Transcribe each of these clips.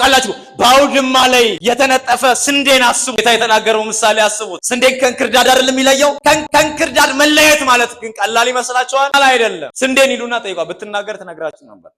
ታውቃላችሁ በአውድማ ላይ የተነጠፈ ስንዴን አስቡ። ጌታ የተናገረው ምሳሌ አስቡት። ስንዴን ከእንክርዳድ አይደለም የሚለየው? ከእንክርዳድ መለየት ማለት ግን ቀላል ይመስላችኋል? አይደለም። ስንዴን ሂዱና ጠይቋት፣ ብትናገር ትነግራችሁ ነበር።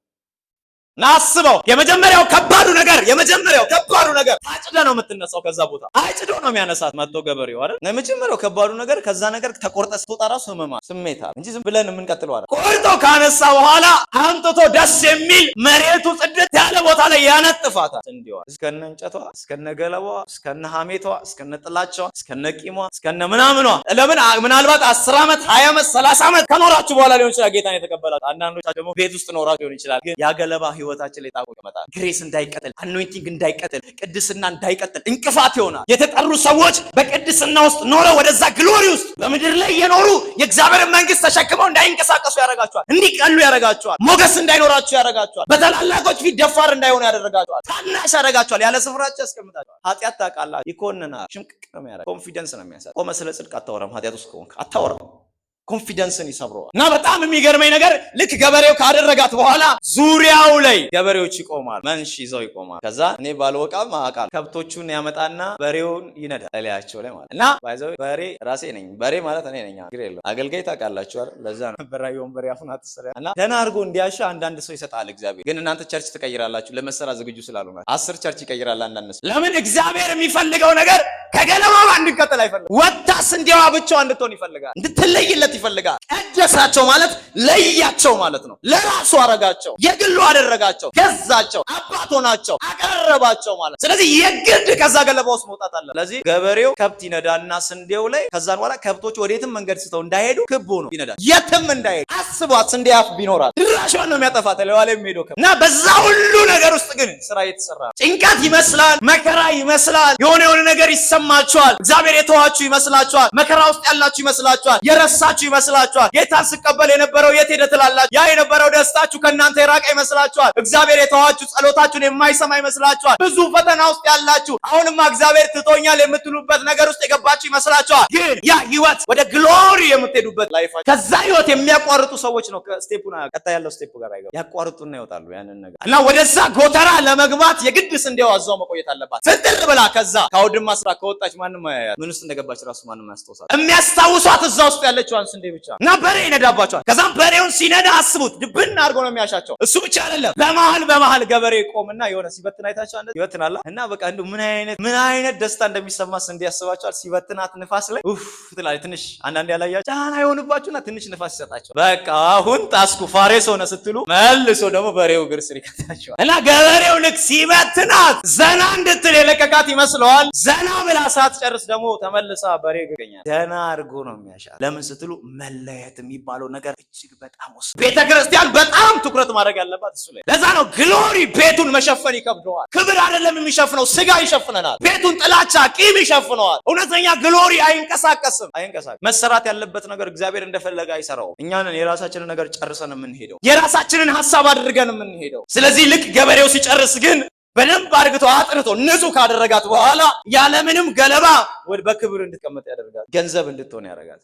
ናስበው የመጀመሪያው ከባዱ ነገር ታጭደ ነው የምትነሳው። ከዛ ቦታ አጭዶ ነው የሚያነሳት መጥቶ ገበሬው አይደል? የመጀመሪያው ከባዱ ነገር ከዛ ነገር ተቆርጠ ስትወጣ ራሱ ስሜት አለ እንጂ ዝም ብለን የምንቀጥለው አይደል። ቆርጦ ካነሳ በኋላ አንጥቶ ደስ የሚል መሬቱ ጽድት ያለ ቦታ ላይ ያነጥፋታል። እንዲዋ እስከነ እንጨቷ፣ እስከነ ገለባዋ፣ እስከነ ሐሜቷ፣ እስከነ ጥላቻዋ፣ እስከነ ቂሟ፣ እስከነ ምናምኗ። ለምን ምናልባት 10 ዓመት 20 ዓመት 30 ዓመት ከኖራችሁ በኋላ ሊሆን ይችላል ጌታን የተቀበላችሁ። አንዳንዶቻችሁ ደግሞ ቤት ውስጥ ኖራችሁ ሊሆን ይችላል። ግን ያገለባ ህይወታችን ላይ ታቆ ይመጣል። ግሬስ እንዳይቀጥል፣ አኖይንቲንግ እንዳይቀጥል፣ ቅድስና እንዳይቀጥል እንቅፋት ይሆናል። የተጠሩ ሰዎች በቅድስና ውስጥ ኖረው ወደዛ ግሎሪ ውስጥ በምድር ላይ የኖሩ የእግዚአብሔርን መንግስት ተሸክመው እንዳይንቀሳቀሱ ያረጋቸዋል። እንዲቀሉ ያረጋቸዋል። ሞገስ እንዳይኖራቸው ያረጋቸዋል። በተላላቆች ፊት ደፋር እንዳይሆኑ ያደረጋቸዋል። ታናሽ ያረጋቸዋል። ያለ ስፍራቸው ያስቀምጣቸዋል። ኃጢአት ታውቃላችሁ ይኮንናል። ሽምቅቅ ነው የሚያደርገው። ኮንፊደንስ ነው የሚያሳይ። ቆመ ስለ ጽድቅ አታወራም። ኃጢአት ውስጥ ከሆንክ አታወራም። ኮንፊደንስን ይሰብረዋል። እና በጣም የሚገርመኝ ነገር ልክ ገበሬው ካደረጋት በኋላ ዙሪያው ላይ ገበሬዎች ይቆማል፣ መንሽ ይዘው ይቆማል። ከዛ እኔ ባልወቃም አውቃለሁ ከብቶቹን ያመጣና በሬውን ይነዳል እላያቸው ላይ ማለት እና ባይዘው በሬ ራሴ ነኝ። በሬ ማለት እኔ ነኝ። ግሬ የለው አገልጋይ ታውቃላችሁ አይደል? ለዛ ነው በራዩን በሬ አፉን አትሰራ እና ደህና አድርጎ እንዲያሻ አንዳንድ ሰው ይሰጣል እግዚአብሔር። ግን እናንተ ቸርች ትቀይራላችሁ ለመሰራ ዝግጁ ስላልሆነ 10 ቸርች ይቀይራል አንዳንድ ሰው። ለምን እግዚአብሔር የሚፈልገው ነገር ከገለማው እንድንቀጥል አይፈልግም። ወጣስ እንዲያዋ ብቻው እንድትሆን ይፈልጋል። እንድትለይለት ይፈልጋል። ቀደሳቸው ማለት ለያቸው ማለት ነው። ለራሱ አረጋቸው፣ የግሉ አደረጋቸው፣ ገዛቸው፣ አባት ሆናቸው፣ አቀረባቸው ማለት። ስለዚህ የግድ ከዛ ገለባ ውስጥ መውጣት አለ። ስለዚህ ገበሬው ከብት ይነዳና ስንዴው ላይ ከዛን በኋላ ከብቶች ወዴትም መንገድ ስተው እንዳይሄዱ ክብ ሆኖ ይነዳል። የትም እንዳይሄዱ አስቧት። ስንዴ አፍ ቢኖራት ድራሿን ነው የሚያጠፋት ለዋለ የሚሄደው ከብት እና በዛ ሁሉ ነገር ውስጥ ግን ስራ እየተሰራ ጭንቀት ይመስላል፣ መከራ ይመስላል፣ የሆነ ነገር ይሰማችኋል። እግዚአብሔር የተዋችሁ ይመስላችኋል። መከራ ውስጥ ያላችሁ ይመስላችኋል። የረሳችሁ ይመስላችኋል። ጌታን ስቀበል የነበረው የት ሄደ ትላላችሁ። ያ የነበረው ደስታችሁ ከእናንተ የራቀ ይመስላችኋል። እግዚአብሔር የተዋችሁ ጸሎታችሁን የማይሰማ ይመስላችኋል። ብዙ ፈተና ውስጥ ያላችሁ አሁንማ እግዚአብሔር ትቶኛል የምትሉበት ነገር ውስጥ የገባችሁ ይመስላችኋል። ግን ያ ህይወት ወደ ግሎሪ የምትሄዱበት ላይፋችሁ ከዛ ህይወት የሚያቋርጡ ሰዎች ነው ከስቴፑና ቀጣይ ያለው ስቴፑ ጋር አይገባ ያቋርጡና ይወጣሉ ያንን ነገር እና ወደዛ ጎተራ ለመግባት የግድ ስንዴው አዛው መቆየት አለባት። ፍጥር ብላ ከዛ ከአውድማ ስራ ከወጣች ማንም አያያት። ምን ውስጥ እንደገባች ራሱ ማንም ያስታውሳል። የሚያስታውሷት እዛ ውስጥ ያለችዋን ስንዴ ብቻ እና በሬ ይነዳባቸዋል። ከዛም በሬውን ሲነዳ አስቡት ድብን አድርጎ ነው የሚያሻቸው። እሱ ብቻ አይደለም በመሃል ገበሬ ቆምና የሆነ ሲበትን አይታችሁ አንተ ይበትናል እና በቃ እንደው ምን አይነት ደስታ እንደሚሰማ ስንዴ ያስባቸዋል። ሲበትናት ንፋስ ላይ ኡፍ ትላለች። ትንሽ አንዳንዴ ያላያችሁ ጫና ይሆንባችሁና ትንሽ ንፋስ ይሰጣቸው። በቃ አሁን ታስኩ ፋሬስ ሆነ ስትሉ መልሶ ደግሞ በሬው እግር ስር ይከታቸዋል እና ገበሬው ልክ ሲበትናት ዘና እንድትል የለቀቃት ይመስለዋል። ዘና ብላ ሳትጨርስ ደግሞ ተመልሳ በሬ ይገኛል። ደህና አድርጎ ነው የሚያሻል። ለምን ስትሉ መለየት የሚባለው ነገር እጅግ በጣም ወሳኝ። ቤተክርስቲያን በጣም ትኩረት ማድረግ ያለባት እሱ ላይ። ለዛ ነው ግሎሪ ቤቱን መሸፈን ይከብደዋል። ክብር አይደለም የሚሸፍነው፣ ስጋ ይሸፍነናል። ቤቱን ጥላቻ፣ ቂም ይሸፍነዋል። እውነተኛ ግሎሪ አይንቀሳቀስም። መሰራት ያለበት ነገር እግዚአብሔር እንደፈለገ አይሰራውም። እኛንን የራሳችንን ነገር ጨርሰን የምንሄደው፣ የራሳችንን ሐሳብ አድርገን የምንሄደው። ስለዚህ ልክ ገበሬው ሲጨርስ ግን በደንብ አድርግቶ አጥርቶ ንጹህ ካደረጋት በኋላ ያለምንም ገለባ በክብር እንድትቀመጥ ያደርጋል። ገንዘብ እንድትሆን ያደርጋል።